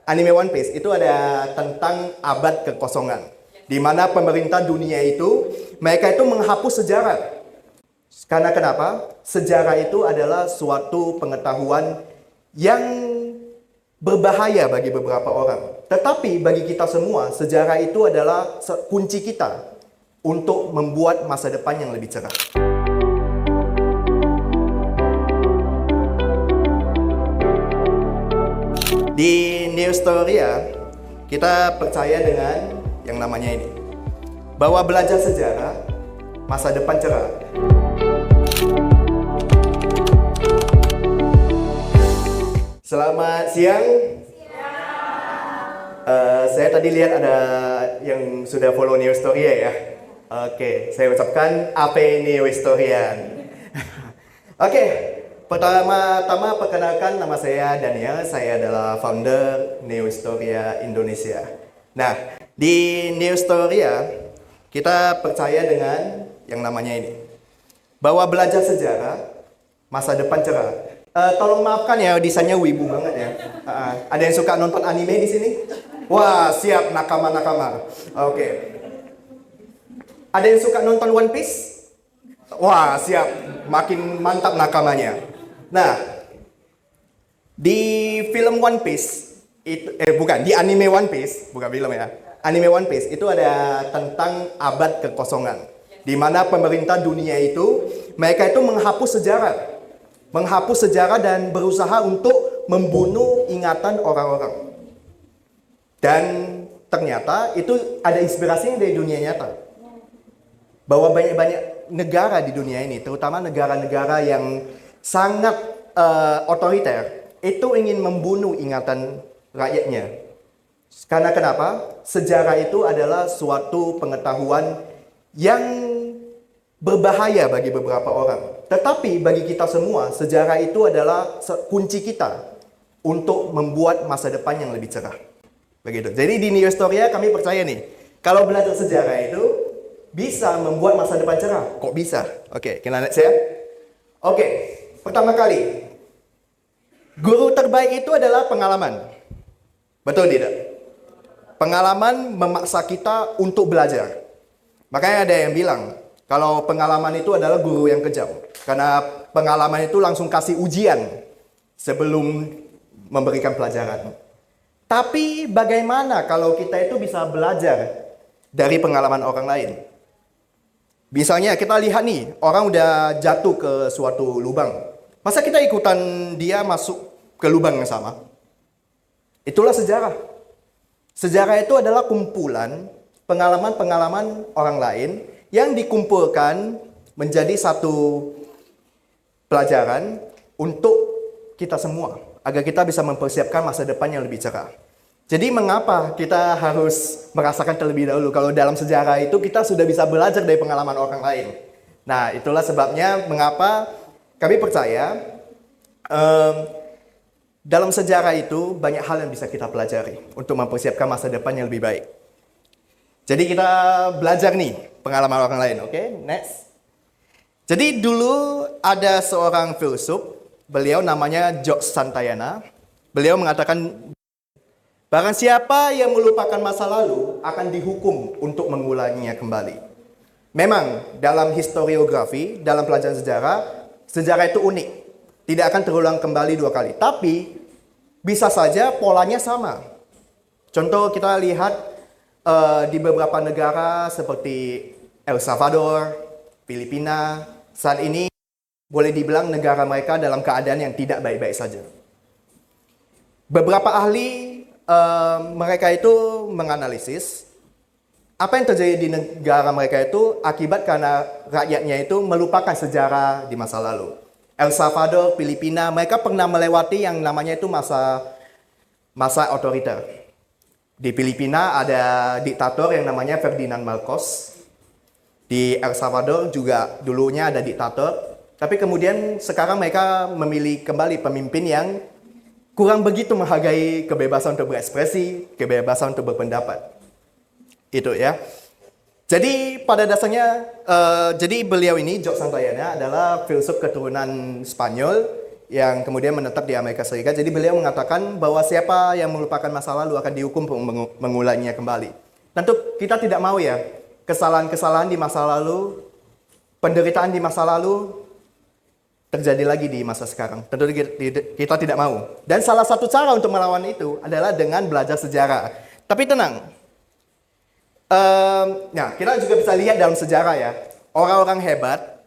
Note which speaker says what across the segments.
Speaker 1: anime One Piece itu ada tentang abad kekosongan, di mana pemerintah dunia itu mereka itu menghapus sejarah. Karena kenapa? Sejarah itu adalah suatu pengetahuan yang berbahaya bagi beberapa orang. Tetapi bagi kita semua, sejarah itu adalah kunci kita untuk membuat masa depan yang lebih cerah. Di Neostoria, kita percaya dengan yang namanya ini, bahwa belajar sejarah, masa depan cerah. Selamat siang. Saya tadi lihat ada yang sudah follow Neostoria ya. Oke, saya ucapkan Ape Neostorian. Oke, pertama-tama perkenalkan, nama saya Daniel. Saya adalah founder Neostoria Indonesia. Nah, di Neostoria kita percaya dengan yang namanya ini, bahwa belajar sejarah, masa depan cerah. Tolong maafkan ya, desainnya wibu banget ya. Ada yang suka nonton anime di sini? Wah, siap, nakama-nakama. Oke. Ada yang suka nonton One Piece? Wah, siap, makin mantap nakamanya. Nah, di film One Piece itu, di anime One Piece, bukan film ya. Anime One Piece itu ada tentang abad kekosongan, di mana pemerintah dunia itu mereka itu menghapus sejarah dan berusaha untuk membunuh ingatan orang-orang. Dan ternyata itu ada inspirasinya dari dunia nyata. Bahwa banyak-banyak negara di dunia ini, terutama negara-negara yang sangat otoriter, itu ingin membunuh ingatan rakyatnya. Karena kenapa? Sejarah itu adalah suatu pengetahuan yang berbahaya bagi beberapa orang. Tetapi bagi kita semua, sejarah itu adalah kunci kita untuk membuat masa depan yang lebih cerah. Begitu. Jadi di Neostoria kami percaya nih, kalau belajar sejarah itu bisa membuat masa depan cerah. Kok bisa? Oke, kita next ya. Oke, pertama kali, guru terbaik itu adalah pengalaman. Betul tidak? Pengalaman memaksa kita untuk belajar. Makanya ada yang bilang, kalau pengalaman itu adalah guru yang kejam. Karena pengalaman itu langsung kasih ujian sebelum memberikan pelajaran. Tapi bagaimana kalau kita itu bisa belajar dari pengalaman orang lain? Misalnya kita lihat nih, orang udah jatuh ke suatu lubang. Masa kita ikutan dia masuk ke lubang yang sama? Itulah sejarah. Sejarah itu adalah kumpulan pengalaman-pengalaman orang lain yang dikumpulkan menjadi satu pelajaran untuk kita semua, agar kita bisa mempersiapkan masa depan yang lebih cerah. Jadi mengapa kita harus merasakan terlebih dahulu kalau dalam sejarah itu kita sudah bisa belajar dari pengalaman orang lain. Nah, itulah sebabnya mengapa kami percaya dalam sejarah itu banyak hal yang bisa kita pelajari untuk mempersiapkan masa depan yang lebih baik. Jadi kita belajar nih pengalaman orang lain, oke? Next. Jadi dulu ada seorang filsuf, beliau namanya George Santayana. Beliau mengatakan, barang siapa yang melupakan masa lalu akan dihukum untuk mengulanginya kembali. Memang dalam historiografi, dalam pelajaran sejarah, sejarah itu unik. Tidak akan terulang kembali dua kali. Tapi bisa saja polanya sama. Contoh kita lihat di beberapa negara seperti El Salvador, Filipina, saat ini boleh dibilang negara mereka dalam keadaan yang tidak baik-baik saja. Beberapa ahli mereka itu menganalisis apa yang terjadi di negara mereka itu akibat karena rakyatnya itu melupakan sejarah di masa lalu. El Salvador, Filipina, mereka pernah melewati yang namanya itu masa otoriter. Di Filipina ada diktator yang namanya Ferdinand Marcos. Di El Salvador juga dulunya ada diktator. Tapi kemudian sekarang mereka memilih kembali pemimpin yang kurang begitu menghargai kebebasan untuk berekspresi, kebebasan untuk berpendapat. Itu ya. Jadi pada dasarnya, jadi beliau ini, George Santayana, adalah filsuf keturunan Spanyol yang kemudian menetap di Amerika Serikat. Jadi beliau mengatakan bahwa siapa yang melupakan masa lalu akan dihukum mengulangnya kembali. Tentu kita tidak mau ya, kesalahan-kesalahan di masa lalu, penderitaan di masa lalu terjadi lagi di masa sekarang. Tentu kita tidak mau. Dan salah satu cara untuk melawan itu adalah dengan belajar sejarah. Tapi tenang, nah kita juga bisa lihat dalam sejarah ya, orang-orang hebat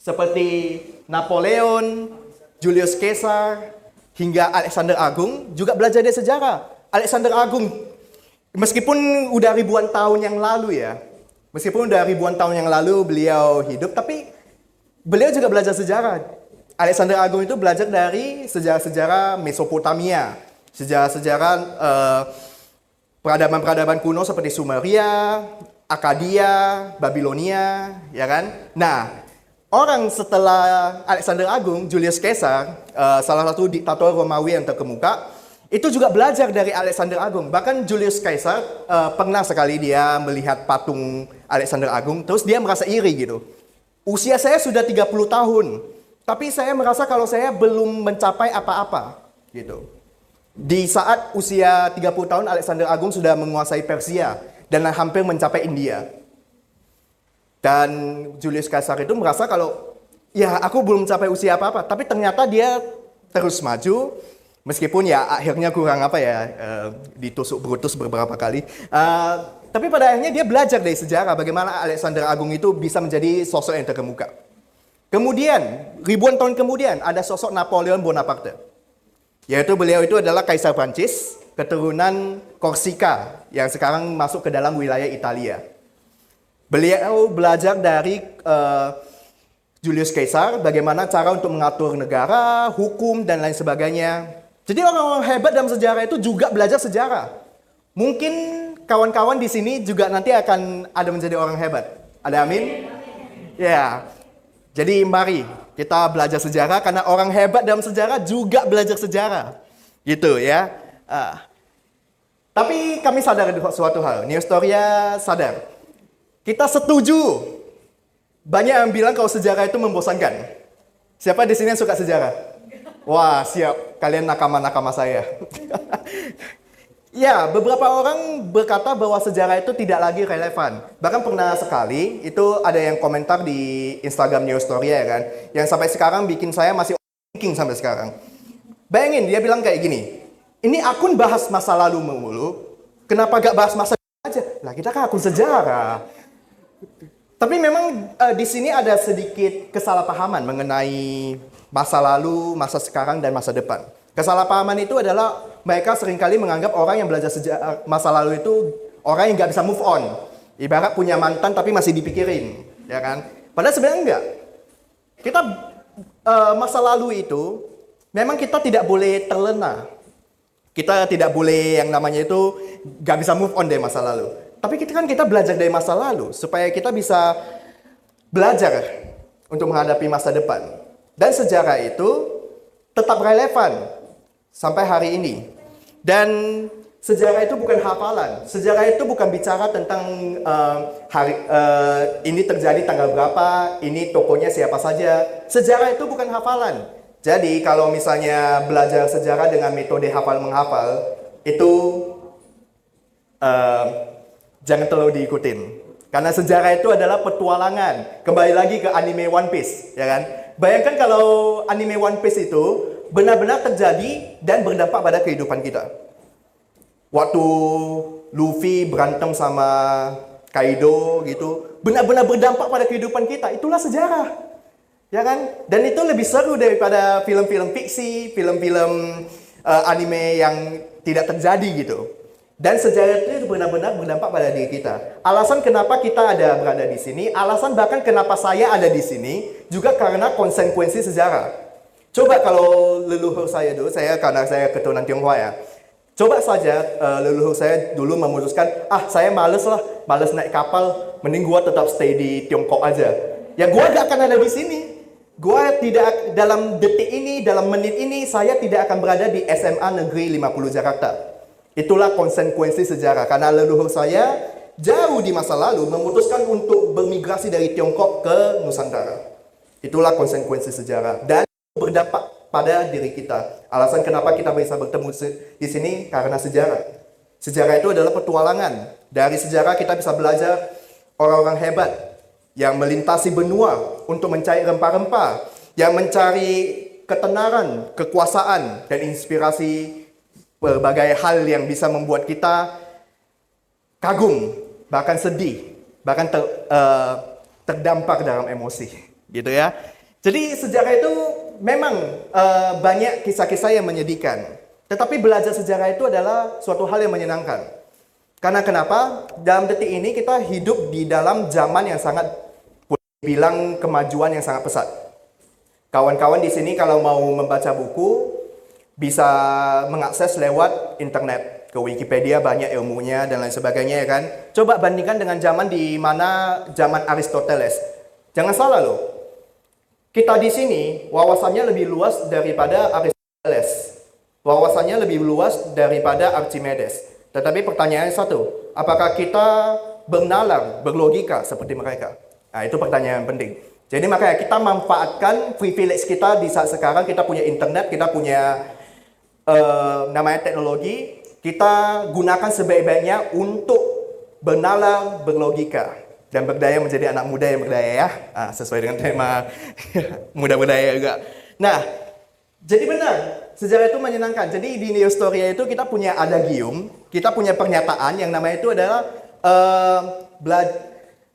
Speaker 1: seperti Napoleon, Julius Caesar, hingga Alexander Agung juga belajar dari sejarah. Alexander Agung, meskipun udah ribuan tahun yang lalu ya, beliau hidup, tapi beliau juga belajar sejarah. Alexander Agung itu belajar dari sejarah-sejarah Mesopotamia, sejarah-sejarah peradaban-peradaban kuno seperti Sumeria, Akadia, Babilonia, ya kan? Nah, orang setelah Alexander Agung, Julius Caesar, salah satu diktator Romawi yang terkemuka, itu juga belajar dari Alexander Agung. Bahkan Julius Caesar pernah sekali dia melihat patung Alexander Agung, terus dia merasa iri gitu. Usia saya sudah 30 tahun, tapi saya merasa kalau saya belum mencapai apa-apa gitu. Di saat usia 30 tahun, Alexander Agung sudah menguasai Persia dan hampir mencapai India. Dan Julius Caesar itu merasa kalau, ya aku belum mencapai usia apa-apa. Tapi ternyata dia terus maju, meskipun ya akhirnya kurang ditusuk Brutus beberapa kali. Tapi pada akhirnya dia belajar dari sejarah bagaimana Alexander Agung itu bisa menjadi sosok yang terkemuka. Kemudian, ribuan tahun kemudian ada sosok Napoleon Bonaparte. Yaitu beliau itu adalah Kaisar Prancis, keturunan Korsika yang sekarang masuk ke dalam wilayah Italia. Beliau belajar dari Julius Caesar bagaimana cara untuk mengatur negara, hukum, dan lain sebagainya. Jadi orang-orang hebat dalam sejarah itu juga belajar sejarah. Mungkin kawan-kawan di sini juga nanti akan ada menjadi orang hebat. Ada amin? Ya. Jadi mari kita belajar sejarah karena orang hebat dalam sejarah juga belajar sejarah. Gitu ya. Tapi kami sadar suatu hal. Neostoria sadar. Kita setuju. Banyak yang bilang kalau sejarah itu membosankan. Siapa di sini yang suka sejarah? Wah, siap. Kalian nakama-nakama saya. Ya, beberapa orang berkata bahwa sejarah itu tidak lagi relevan. Bahkan pernah sekali, itu ada yang komentar di Instagram Neostoria ya kan. Yang sampai sekarang bikin saya masih thinking sampai sekarang. Bayangin, dia bilang kayak gini. Ini akun bahas masa lalu melulu. Kenapa gak bahas masa depan aja? Lah kita kan akun sejarah. Tapi memang di sini ada sedikit kesalahpahaman mengenai masa lalu, masa sekarang, dan masa depan. Kesalahpahaman itu adalah mereka seringkali menganggap orang yang belajar masa lalu itu orang yang nggak bisa move on. Ibarat punya mantan tapi masih dipikirin, ya kan? Padahal sebenarnya enggak. Kita masa lalu itu memang kita tidak boleh terlena. Kita tidak boleh yang namanya itu nggak bisa move on dari masa lalu. Tapi kita belajar dari masa lalu supaya kita bisa belajar untuk menghadapi masa depan. Dan sejarah itu tetap relevan sampai hari ini. Dan sejarah itu bukan hafalan. Sejarah itu bukan bicara tentang ini terjadi tanggal berapa, ini tokonya siapa saja. Sejarah itu bukan hafalan. Jadi kalau misalnya belajar sejarah dengan metode hafal menghafal, itu jangan terlalu diikutin. Karena sejarah itu adalah petualangan. Kembali lagi ke anime One Piece, ya kan? Bayangkan kalau anime One Piece itu benar-benar terjadi dan berdampak pada kehidupan kita. Waktu Luffy berantem sama Kaido gitu, benar-benar berdampak pada kehidupan kita. Itulah sejarah. Ya kan? Dan itu lebih seru daripada film-film fiksi, film-film anime yang tidak terjadi gitu. Dan sejarah itu benar-benar berdampak pada diri kita. Alasan kenapa kita berada di sini, alasan bahkan kenapa saya ada di sini, juga karena konsekuensi sejarah. Coba kalau leluhur saya dulu, karena saya keturunan Tionghoa ya. Coba saja leluhur saya dulu memutuskan, saya males naik kapal, mending gua tetap stay di Tiongkok aja. Ya gua gak akan ada di sini. Gua tidak, dalam detik ini, dalam menit ini, saya tidak akan berada di SMA Negeri 50 Jakarta. Itulah konsekuensi sejarah. Karena leluhur saya jauh di masa lalu memutuskan untuk bermigrasi dari Tiongkok ke Nusantara. Itulah konsekuensi sejarah. Dan berdampak pada diri kita. Alasan kenapa kita bisa bertemu di sini karena sejarah. Sejarah itu adalah petualangan. Dari sejarah kita bisa belajar orang-orang hebat yang melintasi benua untuk mencari rempah-rempah, yang mencari ketenaran, kekuasaan, dan inspirasi berbagai hal yang bisa membuat kita kagum, bahkan sedih, bahkan terdampar dalam emosi, gitu ya. Jadi sejarah itu memang banyak kisah-kisah yang menyedihkan, tetapi belajar sejarah itu adalah suatu hal yang menyenangkan. Karena kenapa? Dalam detik ini kita hidup di dalam zaman yang sangat bilang kemajuan yang sangat pesat. Kawan-kawan di sini kalau mau membaca buku bisa mengakses lewat internet. Ke Wikipedia banyak ilmunya dan lain sebagainya ya kan. Coba bandingkan dengan zaman di mana zaman Aristoteles. Jangan salah loh. Kita di sini wawasannya lebih luas daripada Aristoteles. Wawasannya lebih luas daripada Archimedes. Tetapi pertanyaannya satu, apakah kita bernalar, berlogika seperti mereka? Nah, itu pertanyaan penting. Jadi makanya kita manfaatkan privilege kita di saat sekarang kita punya internet, kita punya namanya teknologi, kita gunakan sebaik-baiknya untuk bernalar, berlogika, dan berdaya menjadi anak muda yang berdaya ya. Sesuai dengan tema muda berdaya juga. Nah, jadi benar, sejarah itu menyenangkan. Jadi di Neostoria itu kita punya adagium, kita punya pernyataan yang namanya itu adalah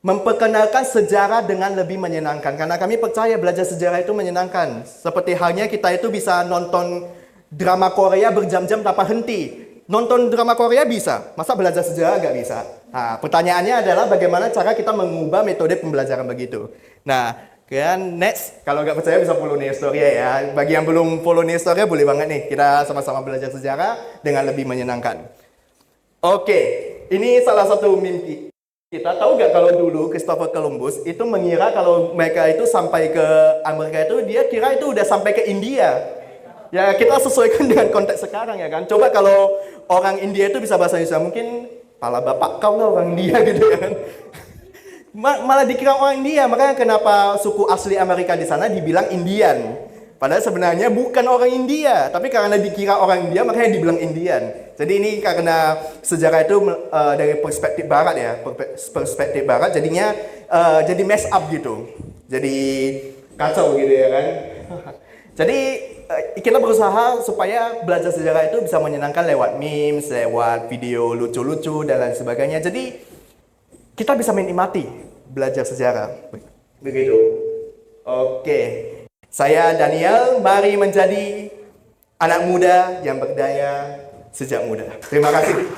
Speaker 1: memperkenalkan sejarah dengan lebih menyenangkan. Karena kami percaya belajar sejarah itu menyenangkan. Seperti halnya kita itu bisa nonton drama Korea berjam-jam tanpa henti. Nonton drama Korea bisa, masa belajar sejarah nggak bisa? Nah, pertanyaannya adalah bagaimana cara kita mengubah metode pembelajaran begitu. Nah, kan next, kalau nggak percaya bisa follow Neostoria ya. Bagi yang belum follow Neostoria boleh banget nih, kita sama-sama belajar sejarah dengan lebih menyenangkan. Oke, ini salah satu mimpi. Kita tahu nggak kalau dulu Christopher Columbus itu mengira kalau mereka itu sampai ke Amerika itu dia kira itu udah sampai ke India. Ya kita sesuaikan dengan konteks sekarang ya kan. Coba kalau orang India itu bisa bahasa Indonesia mungkin pala bapak kau lah orang India gitu ya kan. Malah dikira orang India, makanya kenapa suku asli Amerika di sana dibilang Indian. Padahal sebenarnya bukan orang India, tapi karena dikira orang India makanya dibilang Indian. Jadi ini karena sejarah itu dari perspektif barat ya, perspektif barat jadinya jadi mess up gitu. Jadi kacau gitu ya kan. Jadi kita berusaha supaya belajar sejarah itu bisa menyenangkan lewat memes, lewat video lucu-lucu dan lain sebagainya. Jadi kita bisa menikmati belajar sejarah. Begitu. Oke. Saya Daniel, mari menjadi anak muda yang berdaya sejak muda. Terima kasih.